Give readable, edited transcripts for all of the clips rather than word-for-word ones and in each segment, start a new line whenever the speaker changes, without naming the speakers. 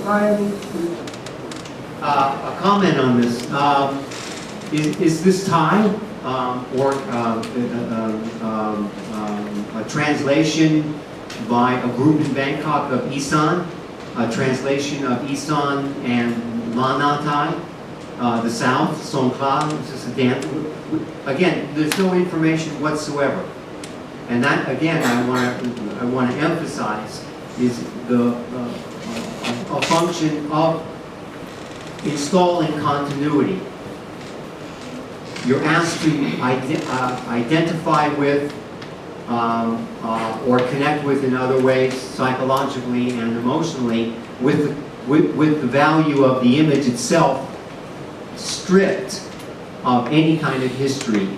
Siamese twins.
A comment on this. Is this Thai or a translation by a group in Bangkok of Isan, a translation of Isan and Manatai, the South, Songkla, which is a dance. Again, there's no information whatsoever. And that, again, I want to emphasize is a function of installing continuity. You're asked to identify with or connect with in other ways, psychologically and emotionally, with the value of the image itself, stripped of any kind of history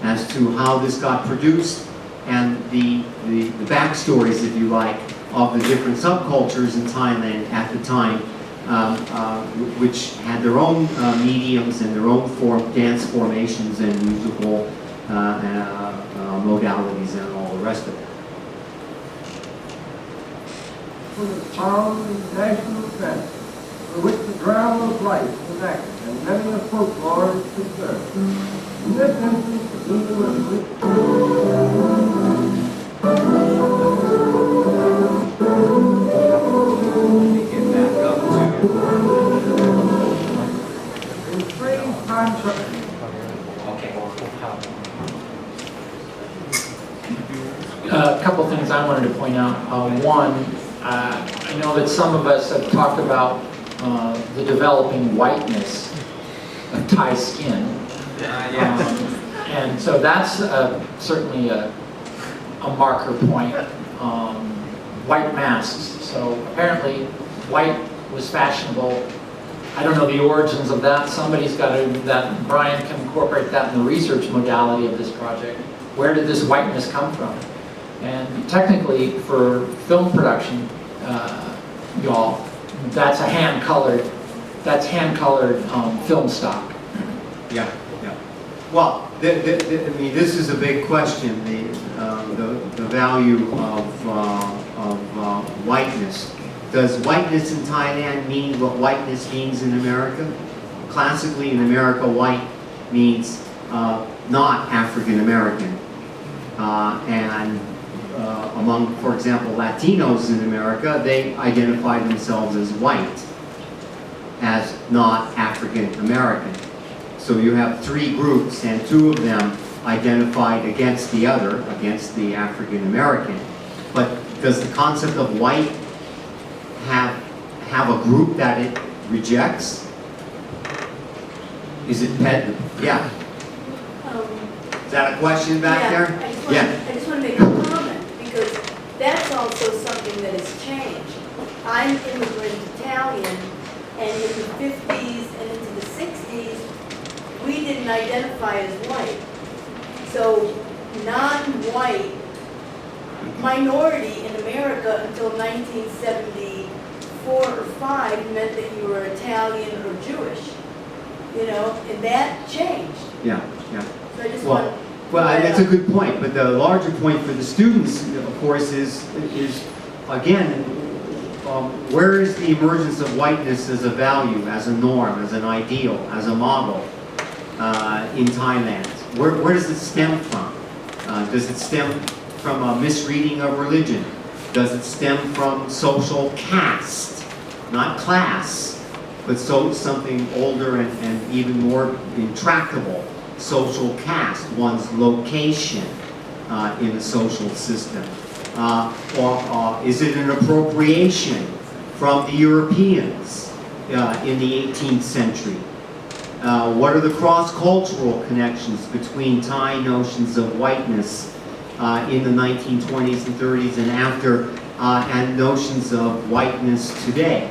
as to how this got produced and the backstories, if you like, of the different subcultures in Thailand at the time, which had their own mediums and their own dance formations and musical modalities and all the rest of it.
Was a prominent national event for which the drama of life was acted and many a folklore is preserved. In this instance, the Olympics. In strange contrast.
A couple things I wanted to point out. One, I know that some of us have talked about the developing whiteness of Thai skin. And so that's certainly a marker point. White masks. So apparently white was fashionable. I don't know the origins of that. Somebody's got to, Brian can incorporate that in the research modality of this project. Where did this whiteness come from? And technically, for film production, y'all, that's hand-colored film stock.
Yeah, yeah. Well, I mean, this is a big question. The value of whiteness. Does whiteness in Thailand mean what whiteness means in America? Classically, in America, white means not African American, and among, for example, Latinos in America, they identify themselves as white, as not African American. So you have three groups, and two of them identified against the other, against the African American. But does the concept of white have a group that it rejects? Is it yeah? Is that a question back there?
I just want to make a comment, because that's also something that has changed. I'm immigrant Italian, and in the 50s and into the 60s, we didn't identify as white. So non-white, minority in America until 1974 or 5 meant that you were Italian or Jewish. You know, and that changed.
Yeah, yeah.
So I just
Well, that's a good point, but the larger point for the students, of course, is again, where is the emergence of whiteness as a value, as a norm, as an ideal, as a model in Thailand? Where does it stem from? Does it stem from a misreading of religion? Does it stem from social caste, not class, but something older and even more intractable? Social caste, one's location in the social system. Or is it an appropriation from the Europeans in the 18th century? What are the cross-cultural connections between Thai notions of whiteness in the 1920s and 30s and after, and notions of whiteness today?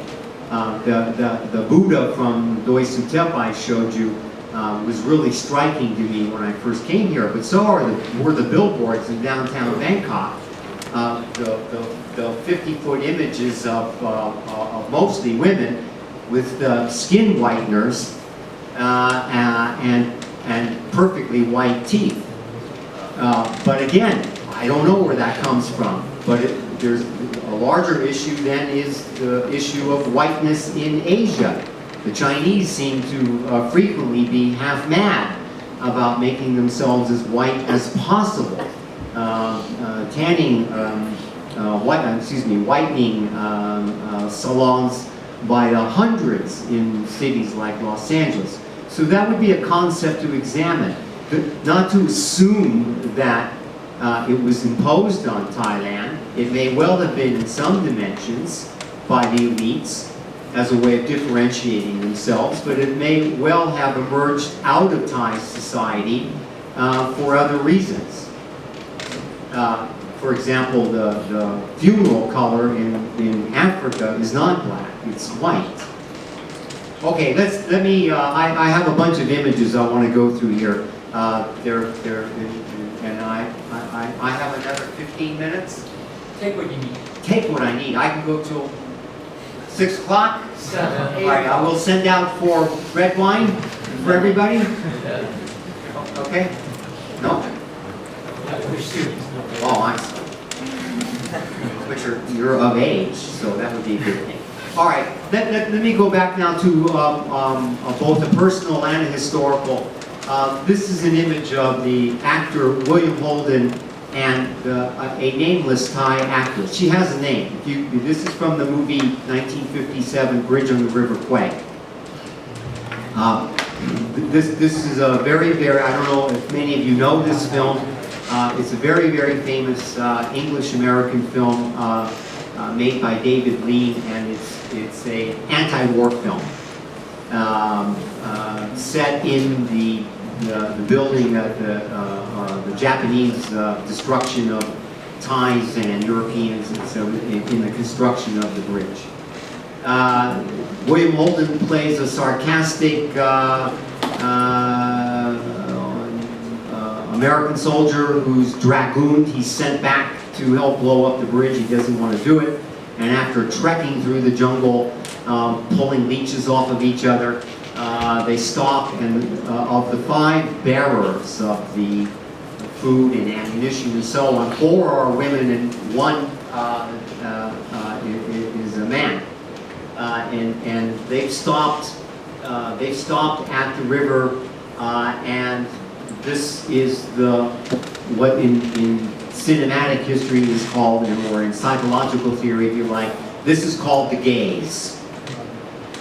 The Buddha from Doi Suthep I showed you was really striking to me when I first came here, but so were the billboards in downtown Bangkok. The 50-foot images of mostly women with skin whiteners and perfectly white teeth. But again, I don't know where that comes from. But there's a larger issue then is the issue of whiteness in Asia. The Chinese seem to frequently be half mad about making themselves as white as possible. Whitening salons by the hundreds in cities like Los Angeles. So that would be a concept to examine. Not to assume that it was imposed on Thailand. It may well have been in some dimensions by the elites as a way of differentiating themselves, but it may well have emerged out of Thai society for other reasons. For example, the funeral color in Africa is not black, it's white. Okay, let me, I have a bunch of images I want to go through here. And I have another 15 minutes.
Take what you need.
Take what I need. I can go till 6 o'clock.
7, 8.
All right, I will send out for red wine for everybody. Okay? No? Oh, I'm sorry. But you're of age, so that would be a good thing. All right, let me go back now to both a personal and a historical. This is an image of the actor William Holden and a nameless Thai actress. She has a name. This is from the movie 1957, Bridge on the River Kwai. This is a very, I don't know if many of you know this film. It's a very, very famous English-American film made by David Lean, and it's a anti-war film set in the building of the Japanese destruction of Thais and Europeans, and so in the construction of the bridge. William Holden plays a sarcastic American soldier who's dragooned. He's sent back to help blow up the bridge. He doesn't want to do it. And after trekking through the jungle, pulling leeches off of each other, they stop, and of the 5 bearers of the food and ammunition and so on, 4 are women and 1 is a man. And they've stopped at the river, and this is what in cinematic history is called, or in psychological theory, if you like, this is called the gaze.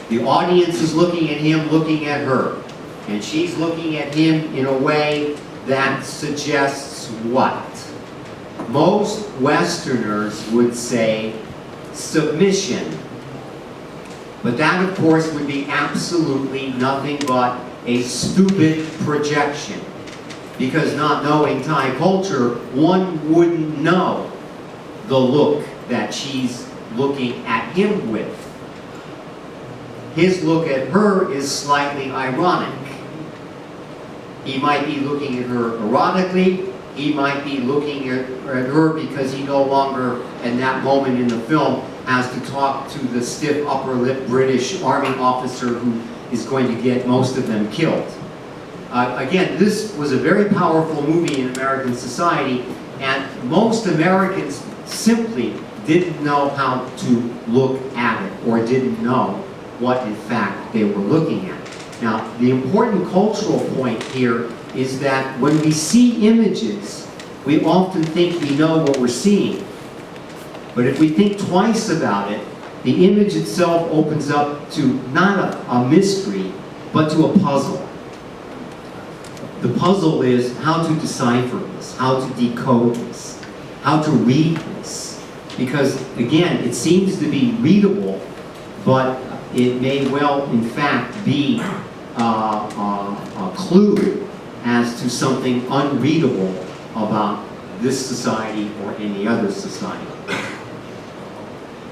The audience is looking at him, looking at her, and she's looking at him in a way that suggests what? Most Westerners would say submission. But that, of course, would be absolutely nothing but a stupid projection. Because not knowing Thai culture, one wouldn't know the look that she's looking at him with. His look at her is slightly ironic. He might be looking at her ironically. He might be looking at her because he no longer, in that moment in the film, has to talk to the stiff upper lip British army officer who is going to get most of them killed. Again, this was a very powerful movie in American society, and most Americans simply didn't know how to look at it, or didn't know what in fact they were looking at. Now, the important cultural point here is that when we see images, we often think we know what we're seeing. But if we think twice about it, the image itself opens up to not a mystery, but to a puzzle. The puzzle is how to decipher this, how to decode this, how to read this. Because, again, it seems to be readable, but it may well, in fact, be a clue as to something unreadable about this society or any other society.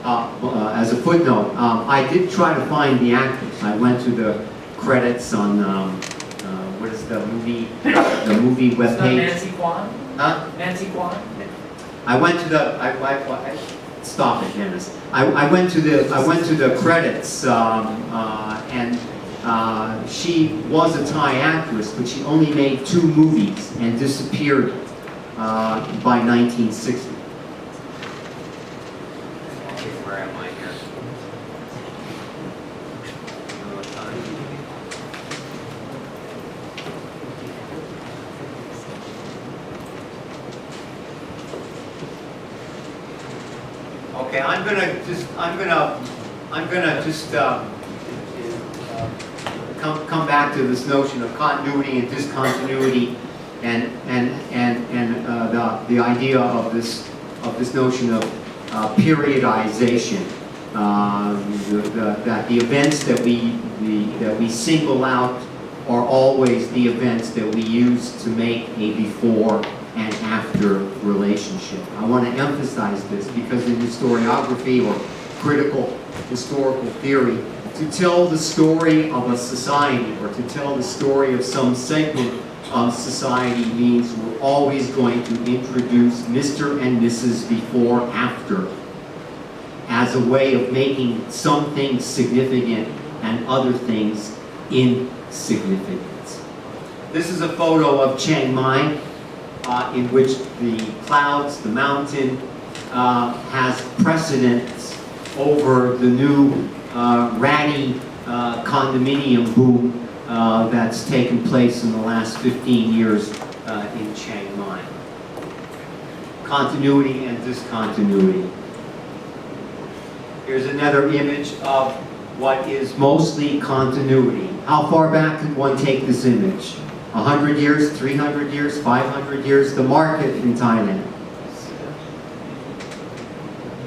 As a footnote, I did try to find the actors. I went to the credits on what is the movie webpage?
Nancy Kwan?
Huh?
Nancy Kwan?
I went to the. Stop it, Dennis. I went to the credits, and she was a Thai actress, but she only made 2 movies and disappeared by 1960. Okay, I'm gonna just come back to this notion of continuity and discontinuity, and the idea of this notion of periodization. That the events that we single out are always the events that we use to make a before and after relationship. I want to emphasize this because in historiography or critical historical theory, to tell the story of a society or to tell the story of some segment of society means we're always going to introduce Mr. and Mrs. before, after, as a way of making some things significant and other things insignificant. This is a photo of Chiang Mai, in which the clouds, the mountain, has precedence over the new ratty condominium boom that's taken place in the last 15 years in Chiang Mai. Continuity and discontinuity. Here's another image of what is mostly continuity. How far back can one take this image? 100 years, 300 years, 500 years? The market in Thailand.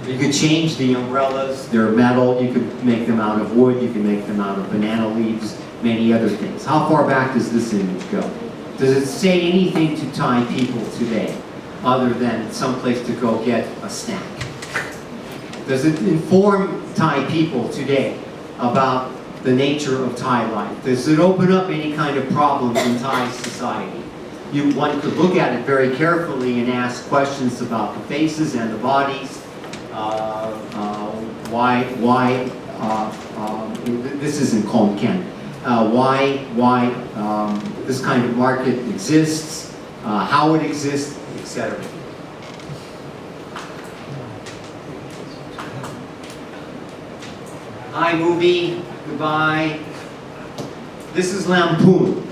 You could change the umbrellas, they're metal, you could make them out of wood, you can make them out of banana leaves, many other things. How far back does this image go? Does it say anything to Thai people today, other than someplace to go get a snack? Does it inform Thai people today about the nature of Thai life? Does it open up any kind of problems in Thai society? One could look at it very carefully and ask questions about the faces and the bodies. This is in Khon Kaen. Why this kind of market exists, how it exists, etc. Hi, movie. Goodbye. This is Lampoon.